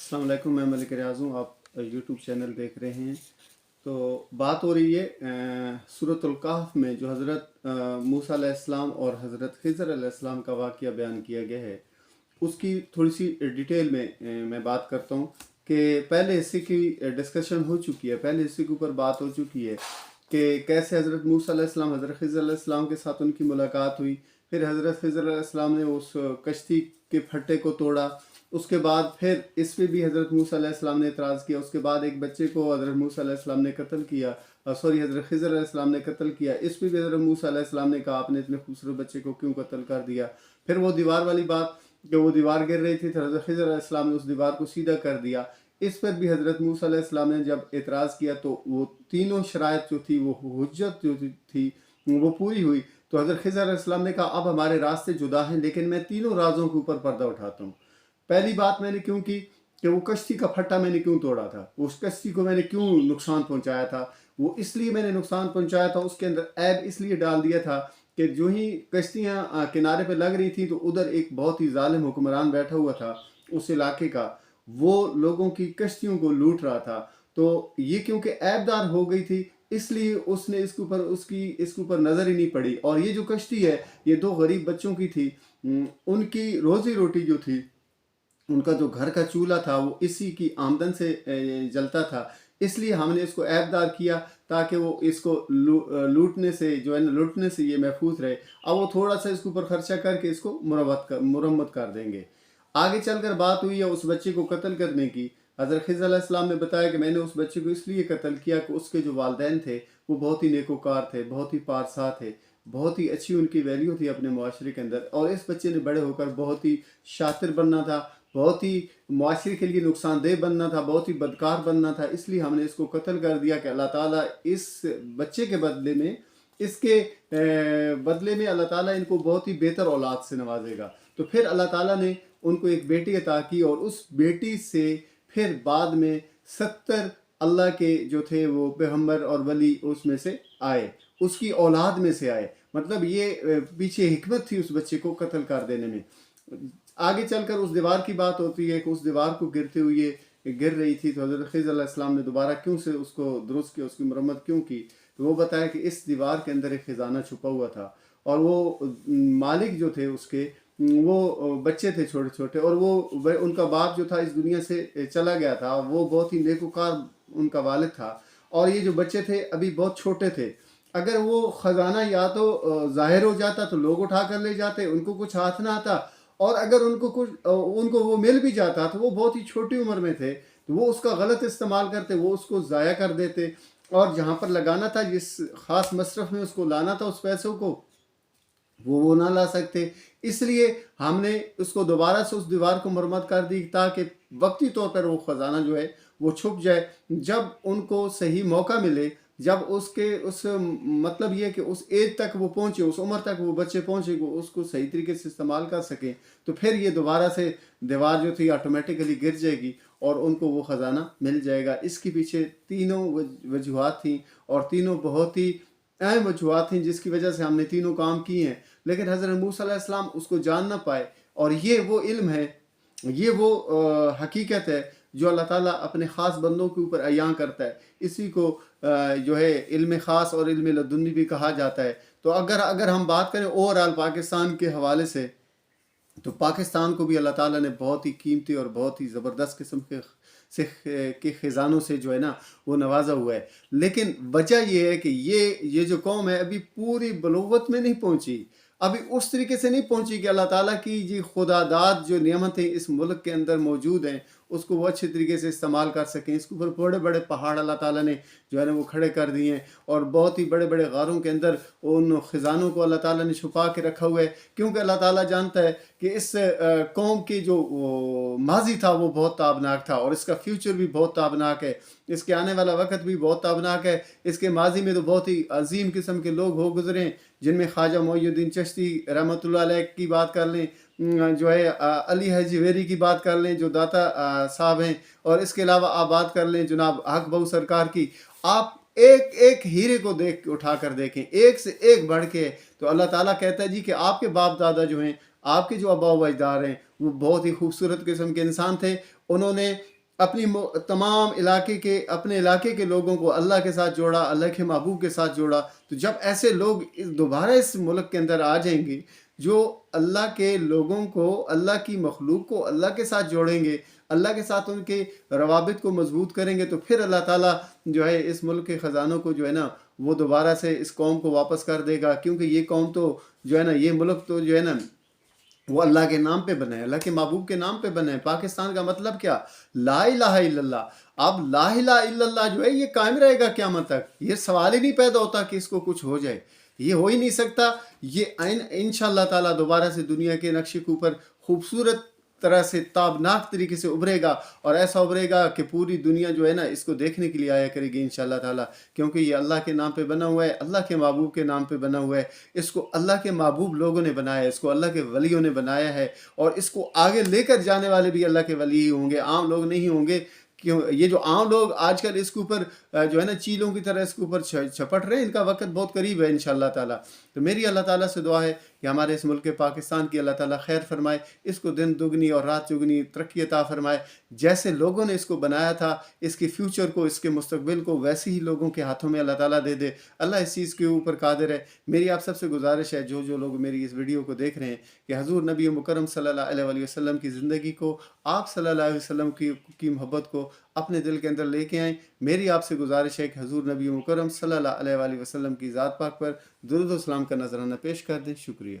अस्सलाम वालेकुम, मैं मलिक रियाज़ हूँ। आप यूट्यूब चैनल देख रहे हैं। तो बात हो रही है सूरतुल कहफ में जो हज़रत मूसा अलैहिस्सलाम और हज़रत खिज़र अलैहिस्सलाम का वाक़या बयान किया गया है, उसकी थोड़ी सी डिटेल में मैं बात करता हूँ कि पहले हिस्से की डिस्कशन हो चुकी है, पहले हिस्से के ऊपर बात हो चुकी है कि कैसे हज़रत मूसा अलैहिस्सलाम हज़रत खिज़र अलैहिस्सलाम के साथ उनकी मुलाकात हुई। फिर हज़रत खिज़र अलैहिस्सलाम ने उस कश्ती के फट्टे को तोड़ा। उसके बाद फिर इस पे भी हज़रत मूसा अलैहिस्सलाम ने एतराज़ किया। उसके बाद एक बच्चे को हज़रत मूसा अलैहिस्सलाम ने कत्ल किया, हज़रत खिज़र अलैहिस्सलाम ने कत्ल किया। इस पे भी हज़रत मूसा अलैहिस्सलाम ने कहा आपने इतने खूबसूरत बच्चे को क्यों कत्ल कर दिया। फिर वो दीवार वाली बात कि वो दीवार गिर रही थी तो हज़रत खिज़र अलैहिस्सलाम ने उस दीवार को सीधा कर दिया। इस पर भी हज़रत मूसा अलैहिस्सलाम ने जब एतराज़ किया तो वो तीनों शराइत जो थी, वो हुज्जत जो थी वो पूरी हुई। तो हज़रत खिज़र अलैहिस्सलाम ने कहा अब हमारे रास्ते जुदा हैं, लेकिन मैं तीनों राज़ों के ऊपर पर्दा उठाता हूँ। पहली बात मैंने क्यों की कि वो कश्ती का फट्टा मैंने क्यों तोड़ा था, उस कश्ती को मैंने क्यों नुकसान पहुंचाया था। वो इसलिए मैंने नुकसान पहुंचाया था, उसके अंदर ऐब इसलिए डाल दिया था कि जो ही कश्तियाँ किनारे पे लग रही थी तो उधर एक बहुत ही जालिम हुक्मरान बैठा हुआ था उस इलाके का, वो लोगों की कश्तियों को लूट रहा था। तो ये क्योंकि ऐबदार हो गई थी इसलिए उसने इसके ऊपर नज़र ही नहीं पड़ी। और ये जो कश्ती है ये दो गरीब बच्चों की थी, उनकी रोज़ी रोटी जो थी, उनका जो घर का चूल्हा था वो इसी की आमदन से जलता था। इसलिए हमने इसको ऐबदार किया ताकि वो इसको लूटने से जो है ना, लूटने से ये महफूज रहे। अब वो थोड़ा सा इसके ऊपर खर्चा करके इसको मुरम्मत कर देंगे। आगे चलकर बात हुई है उस बच्चे को कत्ल करने की। हज़रत खिज़र अलैहिस्सलाम ने बताया कि मैंने उस बच्चे को इसलिए कत्ल किया कि उसके जो वालिदैन थे वो बहुत ही नेकोकार थे, बहुत ही पारसा थे, बहुत ही अच्छी उनकी वैल्यू थी अपने मुआशरे के अंदर। और इस बच्चे ने बड़े होकर बहुत ही शातिर बनना था, बहुत ही मुआशरे के लिए नुकसानदेह बनना था, बहुत ही बदकार बनना था। इसलिए हमने इसको कत्ल कर दिया कि अल्लाह ताला इस बच्चे के बदले में, इसके बदले में अल्लाह ताला इनको बहुत ही बेहतर औलाद से नवाजेगा। तो फिर अल्लाह ताला ने उनको एक बेटी अता की और उस बेटी से फिर बाद में 70 अल्लाह के जो थे वो पैगम्बर और वली उसमें से आए, उसकी औलाद में से आए। मतलब ये पीछे हिकमत थी उस बच्चे को कत्ल कर देने में। आगे चलकर उस दीवार की बात होती है कि उस दीवार को गिर रही थी तो हज़रत खिज़र अलैहिस्सलाम ने दोबारा क्यों से उसको दुरुस्त किया, उसकी मरम्मत क्यों की। तो वो बताया कि इस दीवार के अंदर एक ख़जाना छुपा हुआ था और वो मालिक जो थे उसके, वो बच्चे थे छोटे छोटे, और वो उनका बाप जो था इस दुनिया से चला गया था। वो बहुत ही नेकोकार उनका वालिद था और ये जो बच्चे थे अभी बहुत छोटे थे। अगर वो ख़जाना या तो ज़ाहिर हो जाता तो लोग उठा कर ले जाते, उनको कुछ हाथ ना आता, और अगर उनको वो मिल भी जाता तो वो बहुत ही छोटी उम्र में थे तो वो उसका गलत इस्तेमाल करते, वो उसको ज़ाया कर देते। और जहाँ पर लगाना था, जिस ख़ास मसरफ़ में उसको लाना था उस पैसों को, वो ना ला सकते। इसलिए हमने उसको दोबारा से उस दीवार को मरम्मत कर दी ताकि वक्ती तौर पर वो ख़जाना जो है वो छुप जाए। जब उनको सही मौका मिले, जब उस मतलब ये कि उस एज तक वो पहुँचे, उस उम्र तक वो बच्चे पहुँचे को उसको सही तरीके से इस्तेमाल कर सकें, तो फिर ये दोबारा से दीवार जो थी ऑटोमेटिकली गिर जाएगी और उनको वो ख़जाना मिल जाएगा। इसके पीछे तीनों वजूहात थी और तीनों बहुत ही अहम वजूहात थी जिसकी वजह से हमने तीनों काम किए हैं। लेकिन हज़रत मूसा अलैहिस्सलाम उसको जान ना पाए। और ये वो इल्म है, ये वो हकीकत है जो अल्लाह ताला अपने ख़ास बंदों के ऊपर अयां करता है। इसी को जो है इल्म ख़ास और इल्म लदुन्नी भी कहा जाता है। तो अगर हम बात करें ओवरऑल पाकिस्तान के हवाले से, तो पाकिस्तान को भी अल्लाह ताला ने बहुत ही कीमती और बहुत ही ज़बरदस्त किस्म के ख़जानों से जो है ना वो नवाजा हुआ है। लेकिन वजह ये है कि ये जो कौम है अभी पूरी बलूगत में नहीं पहुंची, अभी उस तरीके से नहीं पहुंची कि अल्लाह ताला की जी खुदादाद जो नियमतें इस मुल्क के अंदर मौजूद हैं उसको वो अच्छे तरीके से इस्तेमाल कर सकें। इसके ऊपर बड़े बड़े पहाड़ अल्लाह ताला ने जो है ना वो खड़े कर दिए हैं और बहुत ही बड़े बड़े गारों के अंदर उन ख़जानों को अल्लाह ताला ने छुपा के रखा हुआ है। क्योंकि अल्लाह ताला जानता है कि इस कौम की जो माजी था वो बहुत ताबनाक था और इसका फ्यूचर भी बहुत ताबनाक है, इसके आने वाला वक्त भी बहुत ताबनाक है। इसके माजी में तो बहुत ही अजीम किस्म के लोग हो गुजरे हैं, जिनमें ख्वाजा मोइनुद्दीन चिश्ती रहमतुल्लाह अलैह की बात कर लें, जो है अली हजीवेरी की बात कर लें जो दाता साहब हैं, और इसके अलावा आप बात कर लें जनाब हक बहू सरकार की। आप एक एक हीरे को उठा कर देखें, एक से एक बढ़ के। तो अल्लाह ताला कहता है जी कि आपके बाप दादा जो हैं, आपके जो अब्बा व अजदार हैं, वो बहुत ही खूबसूरत किस्म के इंसान थे। उन्होंने اپنی تمام اپنے علاقے کے لوگوں کو اللہ کے ساتھ جوڑا، اللہ کے محبوب کے ساتھ جوڑا. تو جب ایسے لوگ دوبارہ اس ملک کے اندر آ جائیں گے جو اللہ کے لوگوں کو، اللہ کی مخلوق کو اللہ کے ساتھ جوڑیں گے، اللہ کے ساتھ ان کے روابط کو مضبوط کریں گے، تو پھر اللہ تعالیٰ جو ہے اس ملک کے خزانوں کو جو ہے نا وہ دوبارہ سے اس قوم کو واپس کر دے گا. کیونکہ یہ قوم تو جو ہے نا، یہ ملک تو جو ہے نا وہ اللہ کے نام پہ بنے، اللہ کے محبوب کے نام پہ بنے. پاکستان کا مطلب کیا؟ لا الہ الا اللہ. اب لا الہ الا اللہ جو ہے یہ قائم رہے گا قیامت تک. یہ سوال ہی نہیں پیدا ہوتا کہ اس کو کچھ ہو جائے، یہ ہو ہی نہیں سکتا. یہ انشاءاللہ تعالیٰ دوبارہ سے دنیا کے نقشے کے اوپر خوبصورت طرح سے تابناک طریقے سے ابھرے گا، اور ایسا ابھرے گا کہ پوری دنیا جو ہے نا اس کو دیکھنے کے لیے آیا کرے گی انشاءاللہ تعالیٰ. کیونکہ یہ اللہ کے نام پہ بنا ہوا ہے، اللہ کے محبوب کے نام پہ بنا ہوا ہے. اس کو اللہ کے محبوب لوگوں نے بنایا ہے، اس کو اللہ کے ولیوں نے بنایا ہے، اور اس کو آگے لے کر جانے والے بھی اللہ کے ولی ہی ہوں گے، عام لوگ نہیں ہوں گے. کیوں یہ جو عام لوگ آج کل اس کے اوپر جو ہے نا چیلوں کی طرح اس کے اوپر چھپٹ رہے ہیں، ان کا وقت بہت قریب ہے انشاءاللہ تعالیٰ. تو میری اللہ تعالیٰ سے دعا ہے کہ ہمارے اس ملک پاکستان کی اللہ تعالیٰ خیر فرمائے، اس کو دن دگنی اور رات چگنی ترقی عطا فرمائے. جیسے لوگوں نے اس کو بنایا تھا، اس کے فیوچر کو، اس کے مستقبل کو ویسے ہی لوگوں کے ہاتھوں میں اللہ تعالیٰ دے دے. اللہ اس چیز کے اوپر قادر ہے. میری آپ سب سے گزارش ہے، جو لوگ میری اس ویڈیو کو دیکھ رہے ہیں، کہ حضور نبی مکرم صلی اللہ علیہ وآلہ وسلم کی زندگی کو، آپ صلی اللہ علیہ وسلم کی محبت کو اپنے دل کے اندر لے کے آئیں. میری آپ سے گزارش ہے کہ حضور نبی مکرم صلی اللہ علیہ وآلہ وسلم کی ذات پاک پر درود و سلام کا نذرانہ پیش کر دیں. شکریہ.